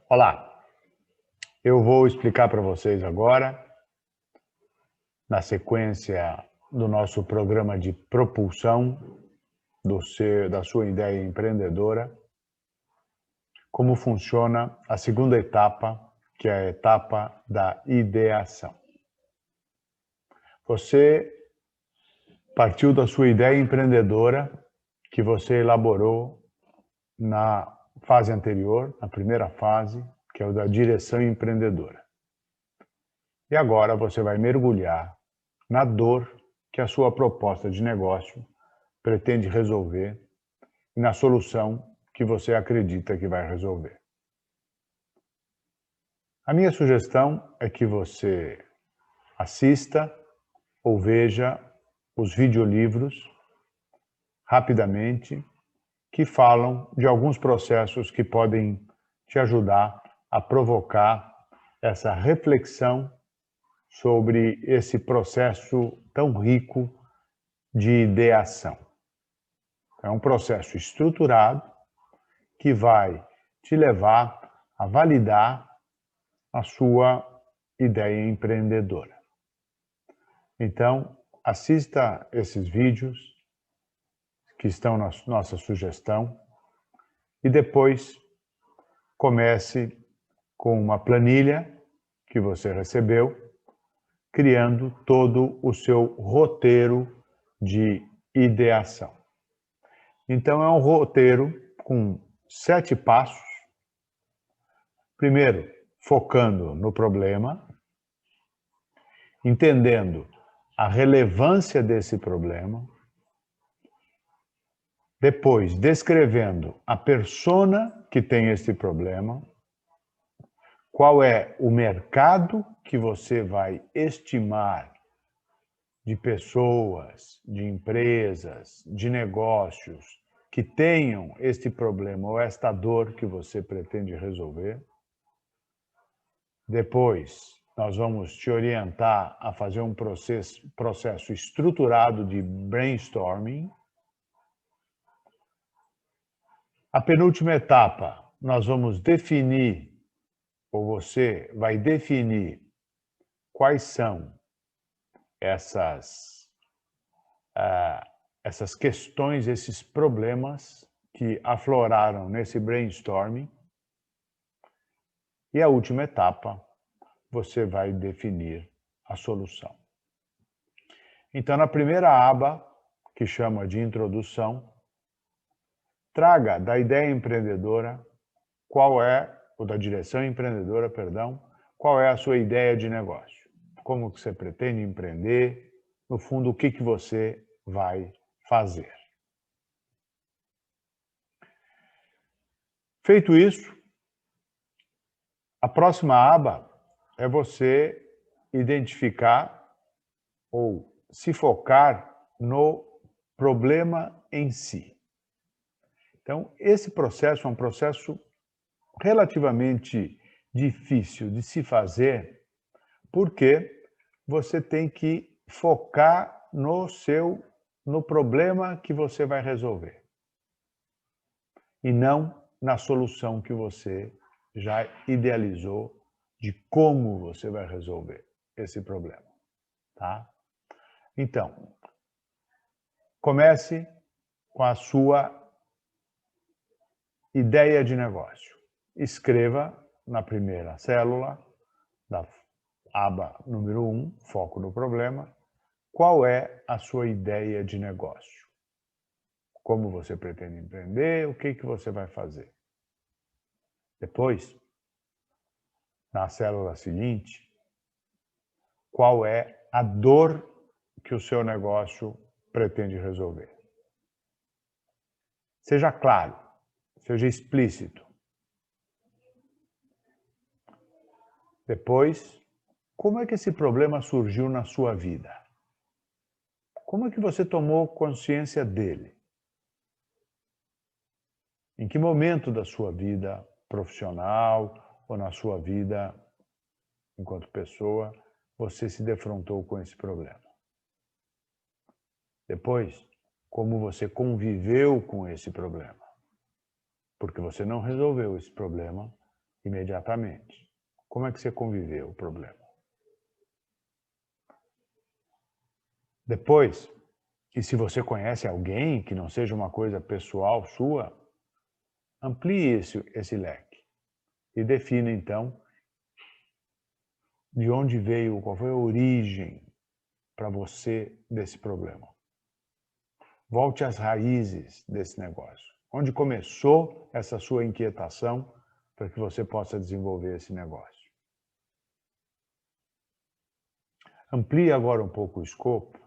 Olá, eu vou explicar para vocês agora, na sequência do nosso programa de propulsão da sua ideia empreendedora, como funciona a segunda etapa, que é a etapa da ideação. Você partiu da sua ideia empreendedora, que você elaborou na fase anterior, na primeira fase, que é o da direção empreendedora. E agora você vai mergulhar na dor que a sua proposta de negócio pretende resolver e na solução que você acredita que vai resolver. A minha sugestão é que você assista ou veja os videolivros rapidamente que falam de alguns processos que podem te ajudar a provocar essa reflexão sobre esse processo tão rico de ideação. É um processo estruturado que vai te levar a validar a sua ideia empreendedora. Então, assista esses vídeos que estão na nossa sugestão e depois comece com uma planilha que você recebeu, criando todo o seu roteiro de ideação. Então, é um roteiro com 7 passos. Primeiro, focando no problema, entendendo a relevância desse problema. Depois, descrevendo a persona que tem esse problema, qual é o mercado que você vai estimar de pessoas, de empresas, de negócios que tenham este problema ou esta dor que você pretende resolver. Depois, nós vamos te orientar a fazer um processo estruturado de brainstorming. A penúltima etapa, nós vamos definir, ou você vai definir, quais são essas questões, esses problemas que afloraram nesse brainstorming. E a última etapa, você vai definir a solução. Então, na primeira aba, que chama de introdução, traga da ideia empreendedora ou da direção empreendedora, perdão, qual é a sua ideia de negócio. Como que você pretende empreender, no fundo, o que você vai fazer. Feito isso, a próxima aba é você identificar ou se focar no problema em si. Então, esse processo é um processo relativamente difícil de se fazer, porque você tem que focar no problema que você vai resolver e não na solução que você já idealizou de como você vai resolver esse problema, tá? Então, comece com a sua ideia de negócio. Escreva na primeira célula da aba número 1, foco no problema, qual é a sua ideia de negócio. Como você pretende empreender, o que você vai fazer. Depois, na célula seguinte, qual é a dor que o seu negócio pretende resolver. Seja claro, seja explícito. Depois, como é que esse problema surgiu na sua vida? Como é que você tomou consciência dele? Em que momento da sua vida profissional ou na sua vida enquanto pessoa, você se defrontou com esse problema. Depois, como você conviveu com esse problema. Porque você não resolveu esse problema imediatamente. Como é que você conviveu o problema? Depois, e se você conhece alguém que não seja uma coisa pessoal sua, amplie esse leque e defina, então, de onde veio, qual foi a origem para você desse problema. Volte às raízes desse negócio. Onde começou essa sua inquietação para que você possa desenvolver esse negócio. Amplie agora um pouco o escopo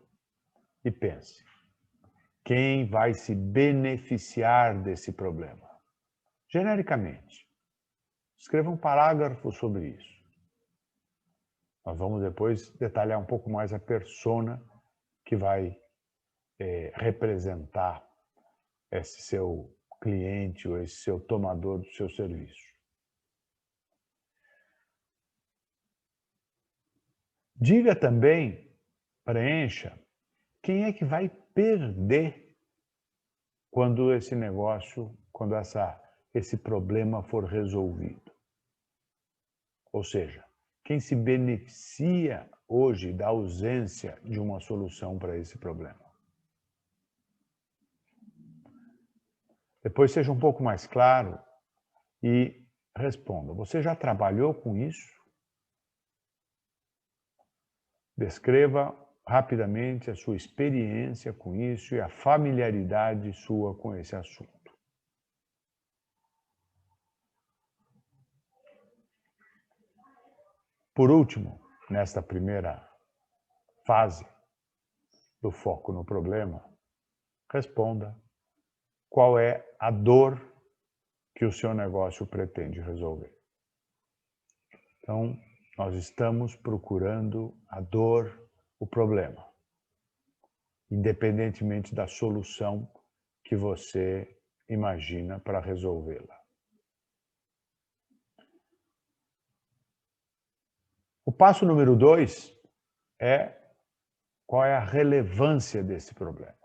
e pense. Quem vai se beneficiar desse problema? Genericamente. Escreva um parágrafo sobre isso. Nós vamos depois detalhar um pouco mais a persona que vai representar esse seu cliente ou esse seu tomador do seu serviço. Diga também, preencha, quem é que vai perder quando esse negócio, quando esse problema for resolvido. Ou seja, quem se beneficia hoje da ausência de uma solução para esse problema. Depois seja um pouco mais claro e responda. Você já trabalhou com isso? Descreva rapidamente a sua experiência com isso e a familiaridade sua com esse assunto. Por último, nesta primeira fase do foco no problema, responda qual é a dor que o seu negócio pretende resolver. Então, nós estamos procurando a dor, o problema, independentemente da solução que você imagina para resolvê-la. O passo número 2 é qual é a relevância desse problema.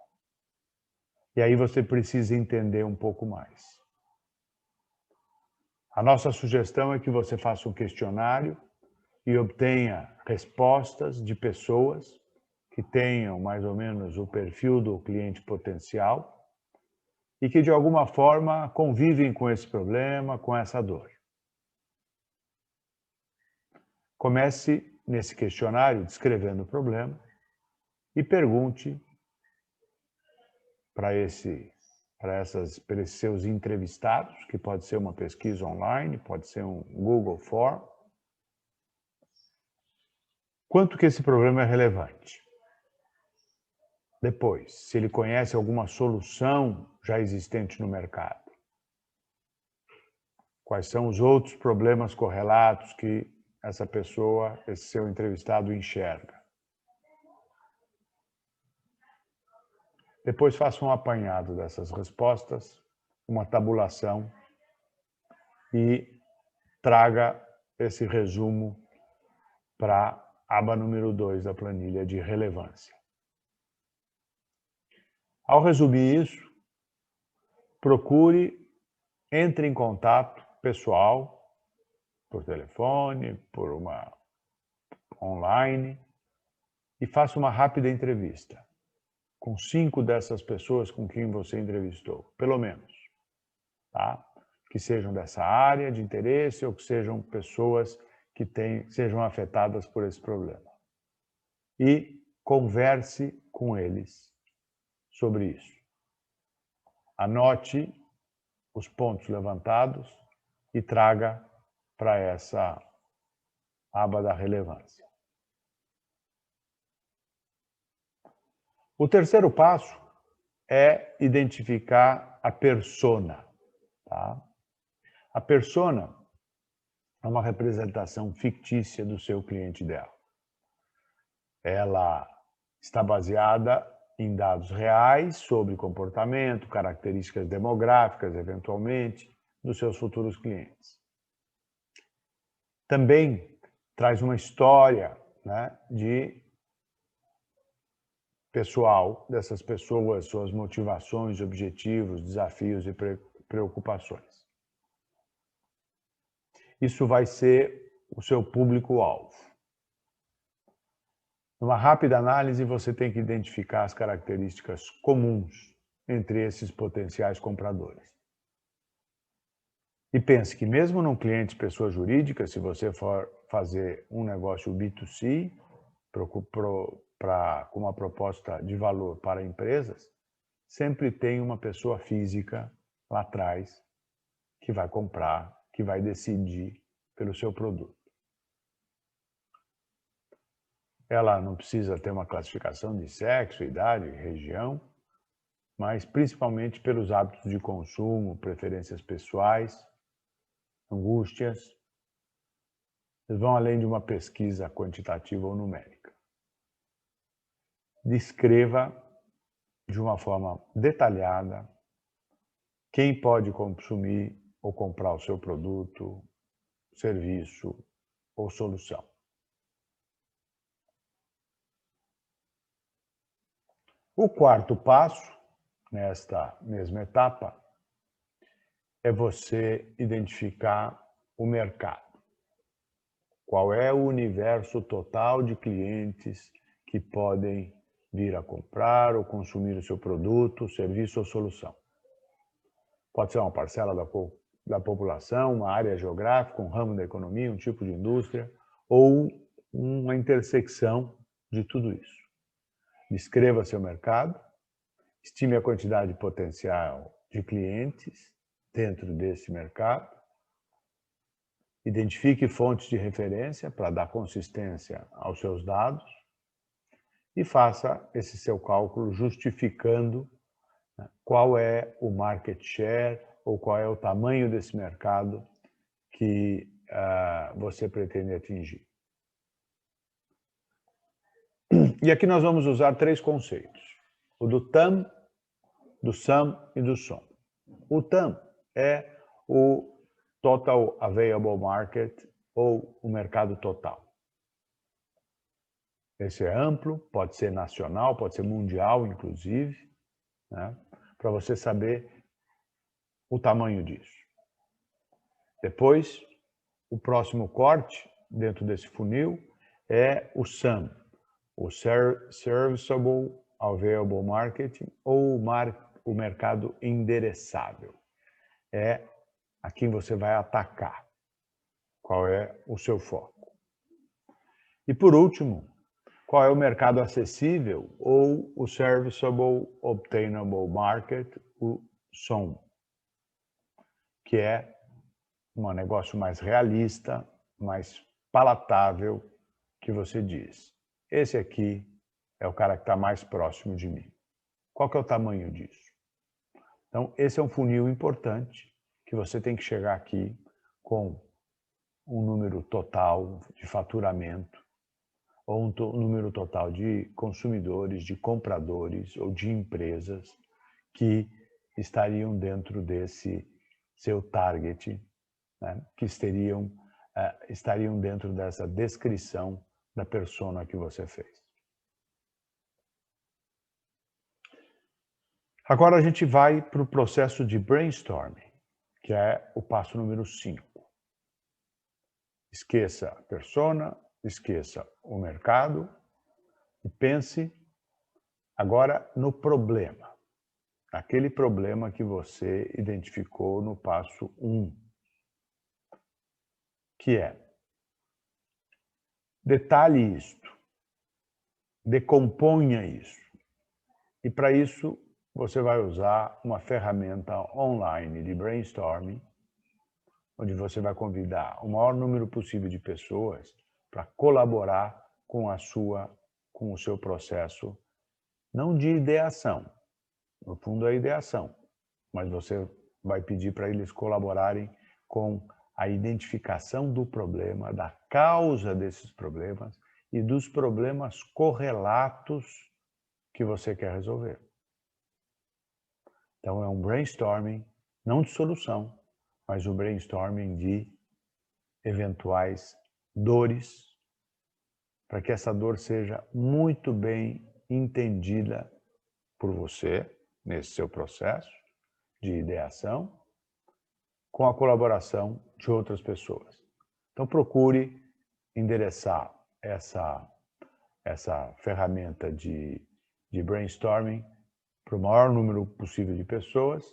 E aí você precisa entender um pouco mais. A nossa sugestão é que você faça um questionário e obtenha respostas de pessoas que tenham mais ou menos o perfil do cliente potencial e que de alguma forma convivem com esse problema, com essa dor. Comece nesse questionário descrevendo o problema e pergunte para esses seus entrevistados, que pode ser uma pesquisa online, pode ser um Google Form, quanto que esse problema é relevante. Depois, se ele conhece alguma solução já existente no mercado. Quais são os outros problemas correlatos que essa pessoa, esse seu entrevistado, enxerga. Depois faça um apanhado dessas respostas, uma tabulação e traga esse resumo para a aba número 2 da planilha de relevância. Ao resumir isso, entre em contato pessoal, por telefone, por uma online, e faça uma rápida entrevista com 5 dessas pessoas com quem você entrevistou, pelo menos, tá? Que sejam dessa área de interesse ou que sejam pessoas que sejam afetadas por esse problema. E converse com eles sobre isso. Anote os pontos levantados e traga para essa aba da relevância. O terceiro passo é identificar a persona. Tá? A persona é uma representação fictícia do seu cliente ideal. Ela está baseada em dados reais sobre comportamento, características demográficas, eventualmente, dos seus futuros clientes. Também traz uma história, né, de pessoal dessas pessoas, suas motivações, objetivos, desafios e preocupações. Isso vai ser o seu público-alvo. Numa rápida análise, você tem que identificar as características comuns entre esses potenciais compradores. E pense que mesmo num cliente pessoa jurídica, se você for fazer um negócio B2C, com uma proposta de valor para empresas, sempre tem uma pessoa física lá atrás que vai comprar, que vai decidir pelo seu produto. Ela não precisa ter uma classificação de sexo, idade, região, mas principalmente pelos hábitos de consumo, preferências pessoais, angústias. Eles vão além de uma pesquisa quantitativa ou numérica. Descreva de uma forma detalhada quem pode consumir ou comprar o seu produto, serviço ou solução. O quarto passo, nesta mesma etapa, é você identificar o mercado. Qual é o universo total de clientes que podem vir a comprar ou consumir o seu produto, serviço ou solução? Pode ser uma parcela da população, uma área geográfica, um ramo da economia, um tipo de indústria, ou uma intersecção de tudo isso. Descreva seu mercado, estime a quantidade potencial de clientes dentro desse mercado, identifique fontes de referência para dar consistência aos seus dados e faça esse seu cálculo justificando qual é o market share ou qual é o tamanho desse mercado que você pretende atingir. E aqui nós vamos usar 3 conceitos: o do TAM, do SAM e do SOM. O TAM é o Total Available Market, ou o mercado total. Esse é amplo, pode ser nacional, pode ser mundial, inclusive, né? Para você saber o tamanho disso. Depois, o próximo corte dentro desse funil é o SAM, o Serviceable Available Market, ou o mercado endereçável. É a quem você vai atacar. Qual é o seu foco? E por último, qual é o mercado acessível, ou o Serviceable Obtainable Market, o SOM, que é um negócio mais realista, mais palatável, que você diz: esse aqui é o cara que está mais próximo de mim. Qual que é o tamanho disso? Então, esse é um funil importante, que você tem que chegar aqui com um número total de faturamento, ou um número total de consumidores, de compradores ou de empresas que estariam dentro desse seu target, né? Que estariam dentro dessa descrição da persona que você fez. Agora a gente vai para o processo de brainstorming, que é o passo número 5. Esqueça a persona, esqueça o mercado e pense agora no problema. Aquele problema que você identificou no passo 1, que é: detalhe isto, decomponha isso. E para isso, você vai usar uma ferramenta online de brainstorming, onde você vai convidar o maior número possível de pessoas para colaborar com o seu processo, não de ideação, no fundo é ideação, mas você vai pedir para eles colaborarem com a identificação do problema, da causa desses problemas e dos problemas correlatos que você quer resolver. Então é um brainstorming, não de solução, mas um brainstorming de eventuais dores, para que essa dor seja muito bem entendida por você, nesse seu processo de ideação, com a colaboração de outras pessoas. Então, procure endereçar essa ferramenta de brainstorming para o maior número possível de pessoas,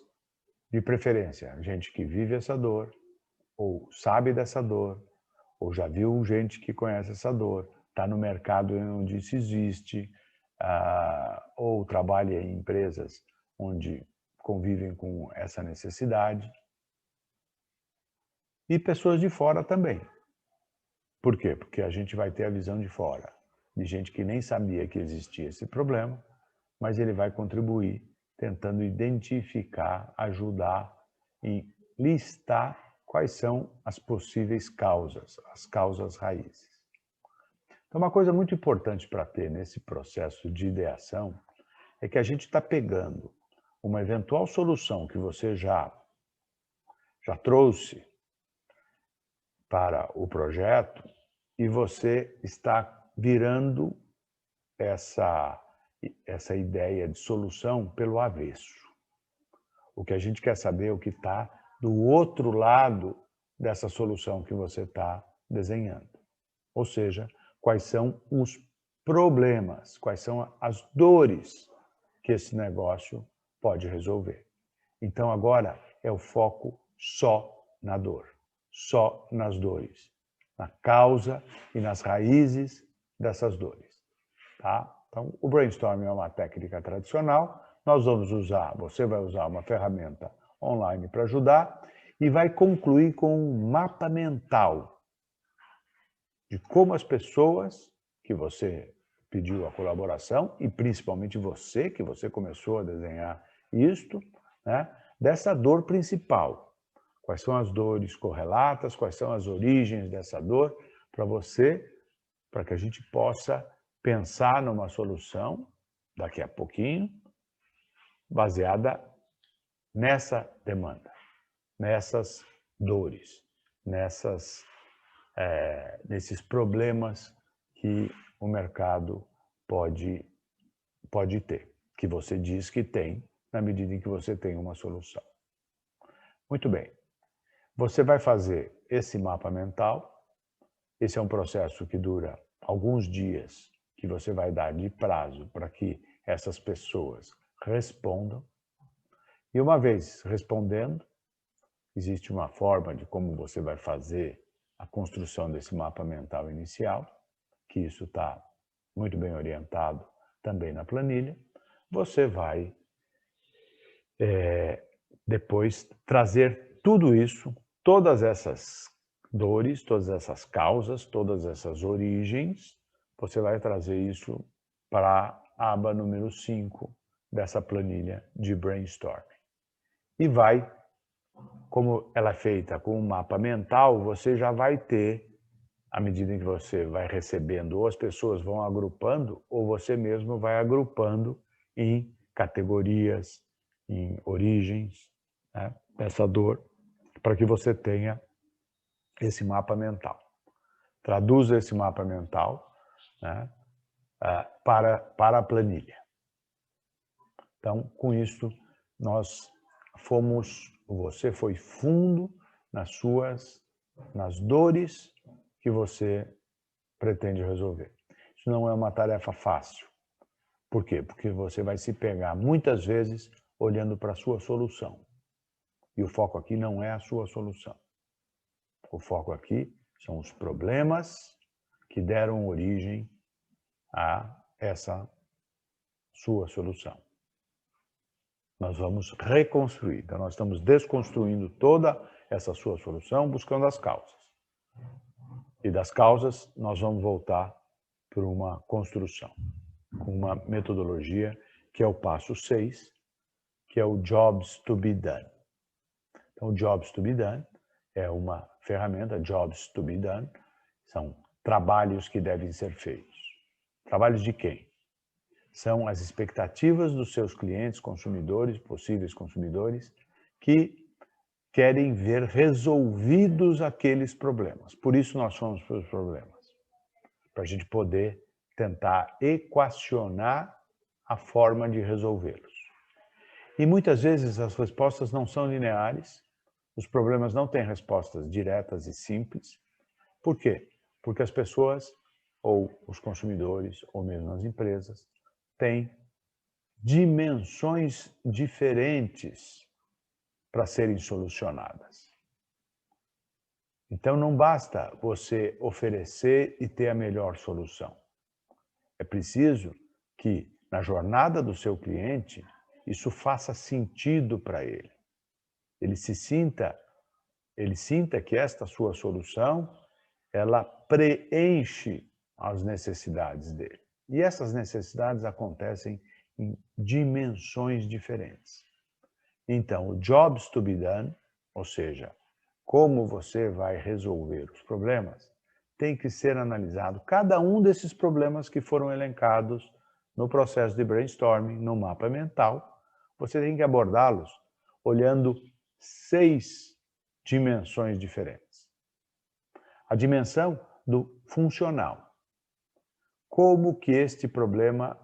de preferência, gente que vive essa dor, ou sabe dessa dor, ou já viu gente que conhece essa dor, está no mercado onde isso existe, ou trabalha em empresas onde convivem com essa necessidade, e pessoas de fora também. Por quê? Porque a gente vai ter a visão de fora, de gente que nem sabia que existia esse problema, mas ele vai contribuir tentando identificar, ajudar e listar quais são as possíveis causas, as causas raízes. Então, uma coisa muito importante para ter nesse processo de ideação é que a gente está pegando uma eventual solução que você já trouxe para o projeto e você está virando essa ideia de solução pelo avesso. O que a gente quer saber é o que está do outro lado dessa solução que você está desenhando. Ou seja, quais são os problemas, quais são as dores que esse negócio pode resolver. Então agora é o foco só na dor, só nas dores, na causa e nas raízes dessas dores. Tá? Então, o brainstorming é uma técnica tradicional, você vai usar uma ferramenta online para ajudar e vai concluir com um mapa mental de como as pessoas que você pediu a colaboração, e principalmente você, que você começou a desenhar isto, né, dessa dor principal. Quais são as dores correlatas, quais são as origens dessa dor, para que a gente possa pensar numa solução, daqui a pouquinho, baseada nessa demanda, nessas dores, nesses problemas que o mercado pode ter, que você diz que tem, na medida em que você tem uma solução. Muito bem. Você vai fazer esse mapa mental. Esse é um processo que dura alguns dias, que você vai dar de prazo para que essas pessoas respondam. E uma vez respondendo, existe uma forma de como você vai fazer a construção desse mapa mental inicial, que isso está muito bem orientado também na planilha. Você vai depois trazer tudo isso, todas essas dores, todas essas causas, todas essas origens, você vai trazer isso para a aba número 5 dessa planilha de brainstorming. E vai, como ela é feita com um mapa mental, você já vai ter, à medida em que você vai recebendo, ou as pessoas vão agrupando, ou você mesmo vai agrupando em categorias, em origens, né, dessa dor, para que você tenha esse mapa mental. Traduza esse mapa mental, né, para a planilha. Então, com isso, você foi fundo nas dores que você pretende resolver. Isso não é uma tarefa fácil. Por quê? Porque você vai se pegar muitas vezes olhando para a sua solução. E o foco aqui não é a sua solução. O foco aqui são os problemas que deram origem a essa sua solução. Nós vamos reconstruir. Então, nós estamos desconstruindo toda essa sua solução, buscando as causas. E das causas, nós vamos voltar para uma construção, com uma metodologia que é o passo 6, que é o Jobs to be Done. Então, o Jobs to be Done é uma ferramenta, Jobs to be Done, são trabalhos que devem ser feitos. Trabalhos de quem? São as expectativas dos seus clientes, consumidores, possíveis consumidores, que querem ver resolvidos aqueles problemas. Por isso nós fomos para os problemas, para a gente poder tentar equacionar a forma de resolvê-los. E muitas vezes as respostas não são lineares, os problemas não têm respostas diretas e simples. Por quê? Porque as pessoas, ou os consumidores, ou mesmo as empresas, têm dimensões diferentes para serem solucionadas. Então não basta você oferecer e ter a melhor solução. É preciso que, na jornada do seu cliente, isso faça sentido para ele. Ele sinta que esta sua solução, ela preenche as necessidades dele. E essas necessidades acontecem em dimensões diferentes. Então, o jobs to be done, ou seja, como você vai resolver os problemas, tem que ser analisado cada um desses problemas que foram elencados no processo de brainstorming, no mapa mental. Você tem que abordá-los olhando 6 dimensões diferentes. A dimensão do funcional. Como que este problema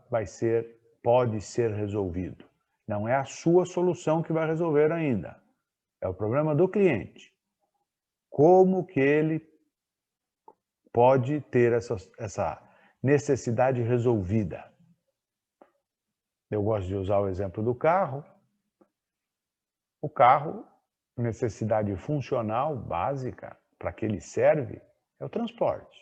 pode ser resolvido? Não é a sua solução que vai resolver ainda. É o problema do cliente. Como que ele pode ter essa necessidade resolvida? Eu gosto de usar o exemplo do carro. O carro, necessidade funcional básica para que ele serve, é o transporte.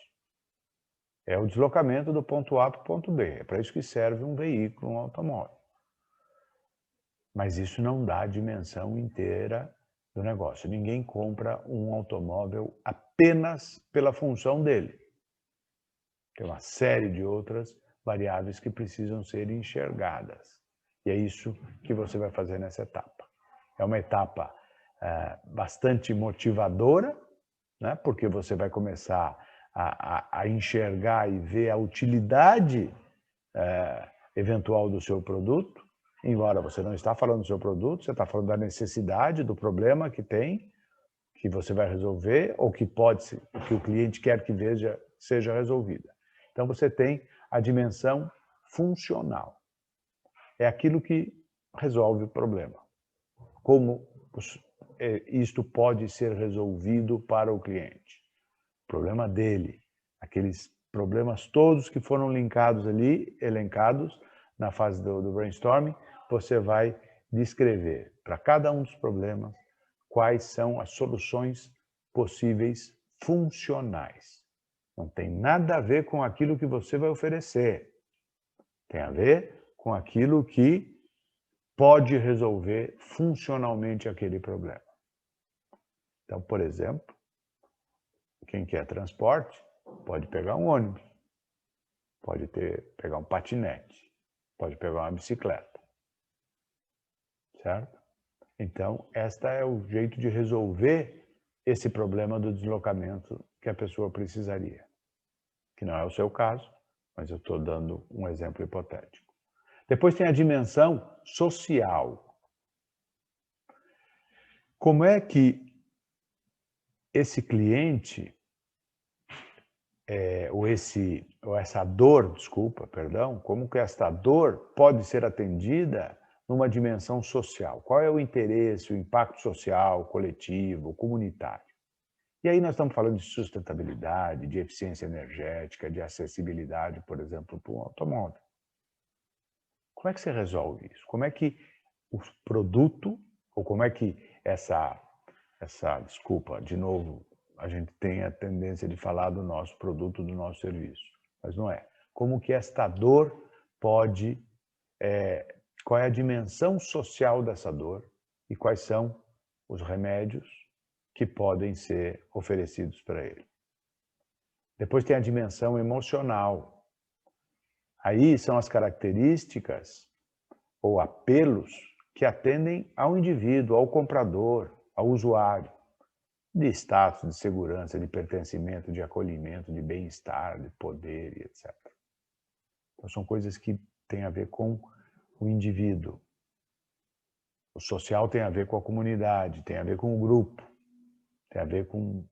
É o deslocamento do ponto A para o ponto B. É para isso que serve um veículo, um automóvel. Mas isso não dá a dimensão inteira do negócio. Ninguém compra um automóvel apenas pela função dele. Tem uma série de outras variáveis que precisam ser enxergadas. E é isso que você vai fazer nessa etapa. É uma etapa bastante motivadora, né? Porque você vai começar a enxergar e ver a utilidade eventual do seu produto. Embora você não está falando do seu produto, você está falando da necessidade, do problema que tem, que você vai resolver, ou que o cliente quer que seja resolvida. Então você tem a dimensão funcional. É aquilo que resolve o problema. Como isto pode ser resolvido para o cliente. O problema dele, aqueles problemas todos que foram elencados na fase do brainstorming, você vai descrever para cada um dos problemas quais são as soluções possíveis funcionais. Não tem nada a ver com aquilo que você vai oferecer. Tem a ver com aquilo que pode resolver funcionalmente aquele problema. Então, por exemplo, quem quer transporte pode pegar um ônibus, pode pegar um patinete, pode pegar uma bicicleta. Certo? Então, este é o jeito de resolver esse problema do deslocamento que a pessoa precisaria. Que não é o seu caso, mas eu estou dando um exemplo hipotético. Depois tem a dimensão social. Como é que esse cliente, como que esta dor pode ser atendida numa dimensão social? Qual é o interesse, o impacto social, coletivo, comunitário? E aí nós estamos falando de sustentabilidade, de eficiência energética, de acessibilidade, por exemplo, para um automóvel. Como é que você resolve isso? Como é que o produto, ou como é que desculpa, de novo, a gente tem a tendência de falar do nosso produto, do nosso serviço, mas não é. Como que esta dor pode, qual é a dimensão social dessa dor e quais são os remédios que podem ser oferecidos para ele. Depois tem a dimensão emocional. Aí são as características ou apelos que atendem ao indivíduo, ao comprador, ao usuário, de status, de segurança, de pertencimento, de acolhimento, de bem-estar, de poder e etc. Então são coisas que têm a ver com o indivíduo. O social tem a ver com a comunidade, tem a ver com o grupo, tem a ver com...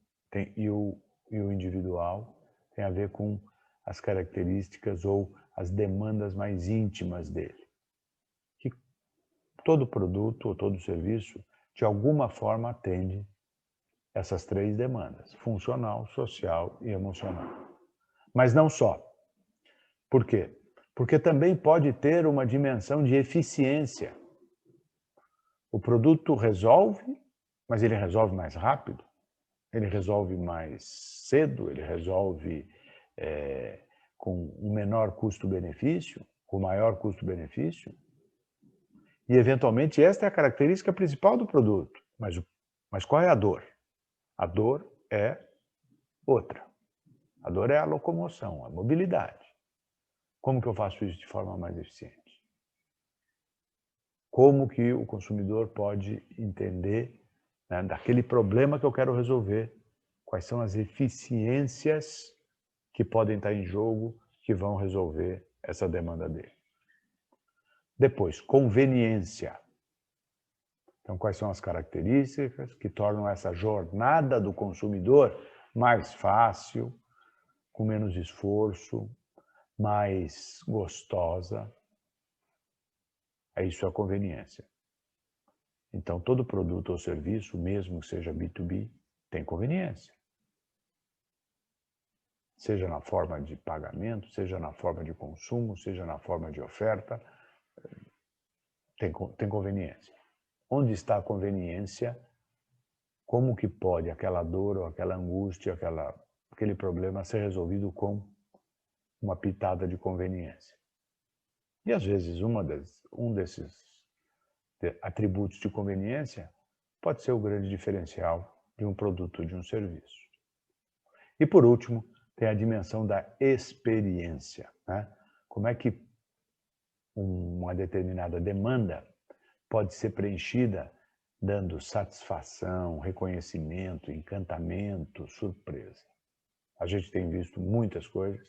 e o individual tem a ver com as características ou as demandas mais íntimas dele. Que todo produto ou todo serviço, de alguma forma, atende essas três demandas: funcional, social e emocional. Mas não só. Por quê? Porque também pode ter uma dimensão de eficiência. O produto resolve, mas ele resolve mais rápido, ele resolve mais cedo, ele resolve com um menor custo-benefício, com maior custo-benefício. E, eventualmente, esta é a característica principal do produto. Mas qual é a dor? A dor é outra. A dor é a locomoção, a mobilidade. Como que eu faço isso de forma mais eficiente? Como que o consumidor pode entender, né, daquele problema que eu quero resolver, quais são as eficiências que podem estar em jogo, que vão resolver essa demanda dele. Depois, conveniência. Então, quais são as características que tornam essa jornada do consumidor mais fácil, com menos esforço, mais gostosa? Isso é a conveniência. Então, todo produto ou serviço, mesmo que seja B2B, tem conveniência. Seja na forma de pagamento, seja na forma de consumo, seja na forma de oferta, tem conveniência. Onde está a conveniência? Como que pode aquela dor ou aquela angústia, aquele problema ser resolvido com uma pitada de conveniência? E, às vezes, um desses atributos de conveniência pode ser o grande diferencial de um produto ou de um serviço. E, por último, tem a dimensão da experiência, né? Como é que uma determinada demanda pode ser preenchida dando satisfação, reconhecimento, encantamento, surpresa. A gente tem visto muitas coisas,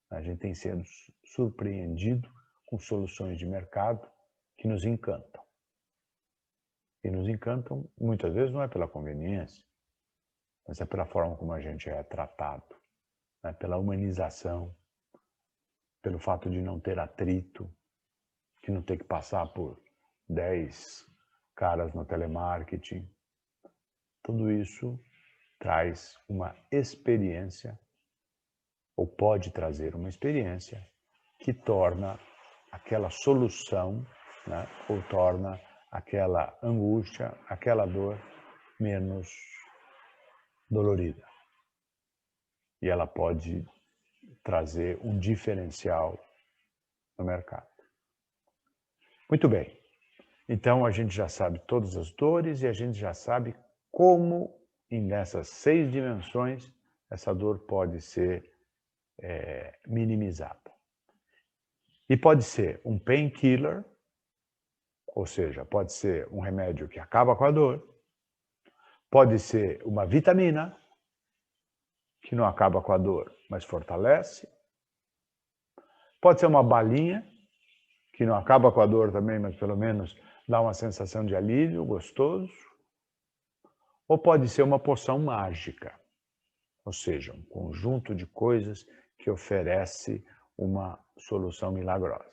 a gente tem sido surpreendido com soluções de mercado que nos encantam. E nos encantam, muitas vezes, não é pela conveniência, mas é pela forma como a gente é tratado, né? Pela humanização, pelo fato de não ter atrito, de não ter que passar por 10 caras no telemarketing. Tudo isso traz uma experiência, ou pode trazer uma experiência, que torna aquela solução, né, ou torna aquela angústia, aquela dor menos dolorida. E ela pode trazer um diferencial no mercado. Muito bem. Então, a gente já sabe todas as dores e a gente já sabe como, nessas 6 dimensões, essa dor pode ser minimizada. E pode ser um painkiller, ou seja, pode ser um remédio que acaba com a dor, pode ser uma vitamina, que não acaba com a dor, mas fortalece, pode ser uma balinha, que não acaba com a dor também, mas pelo menos dá uma sensação de alívio gostoso, ou pode ser uma poção mágica, ou seja, um conjunto de coisas que oferece uma solução milagrosa.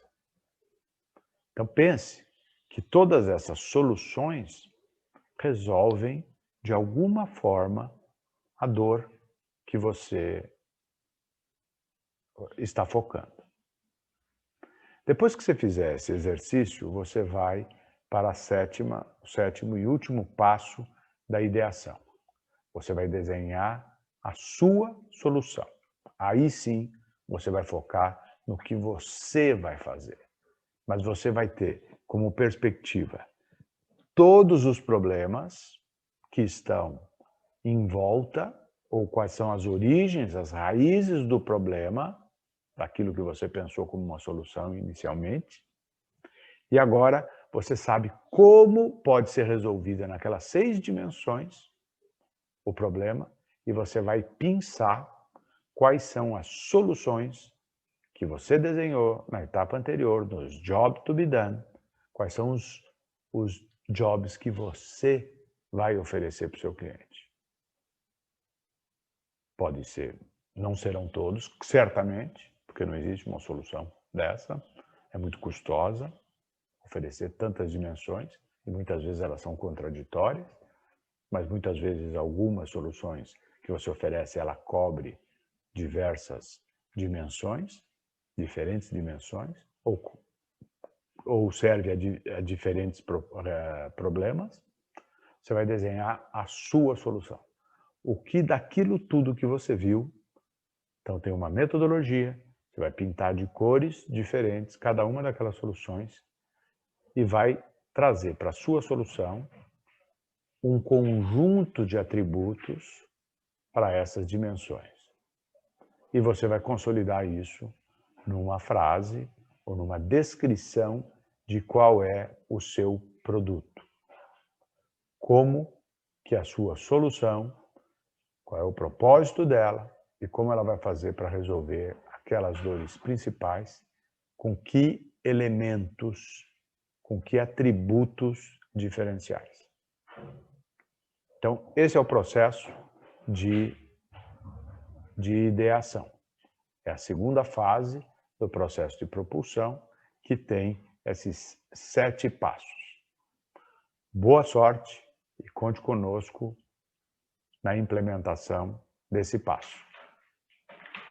Então pense que todas essas soluções resolvem, de alguma forma, a dor que você está focando. Depois que você fizer esse exercício, você vai para o sétimo e último passo da ideação. Você vai desenhar a sua solução. Aí sim, você vai focar no que você vai fazer. Mas você vai ter como perspectiva todos os problemas que estão em volta, ou quais são as origens, as raízes do problema, daquilo que você pensou como uma solução inicialmente. E agora você sabe como pode ser resolvida naquelas 6 dimensões o problema, e você vai pensar quais são as soluções que você desenhou na etapa anterior, nos jobs to be done, quais são os jobs que você vai oferecer para o seu cliente. Pode ser, não serão todos, certamente, porque não existe uma solução dessa, é muito custosa oferecer tantas dimensões, e muitas vezes elas são contraditórias, mas muitas vezes algumas soluções que você oferece, ela cobre diversas dimensões, diferentes dimensões, ou serve a diferentes problemas. Você vai desenhar a sua solução. O que daquilo tudo que você viu, então tem uma metodologia, você vai pintar de cores diferentes cada uma daquelas soluções e vai trazer para a sua solução um conjunto de atributos para essas dimensões. E você vai consolidar isso numa frase ou numa descrição de qual é o seu produto. Como que a sua solução, qual é o propósito dela e como ela vai fazer para resolver aquelas dores principais, com que elementos, com que atributos diferenciais. Então, esse é o processo de ideação. É a segunda fase do processo de propulsão, que tem esses 7 passos. Boa sorte e conte conosco na implementação desse passo.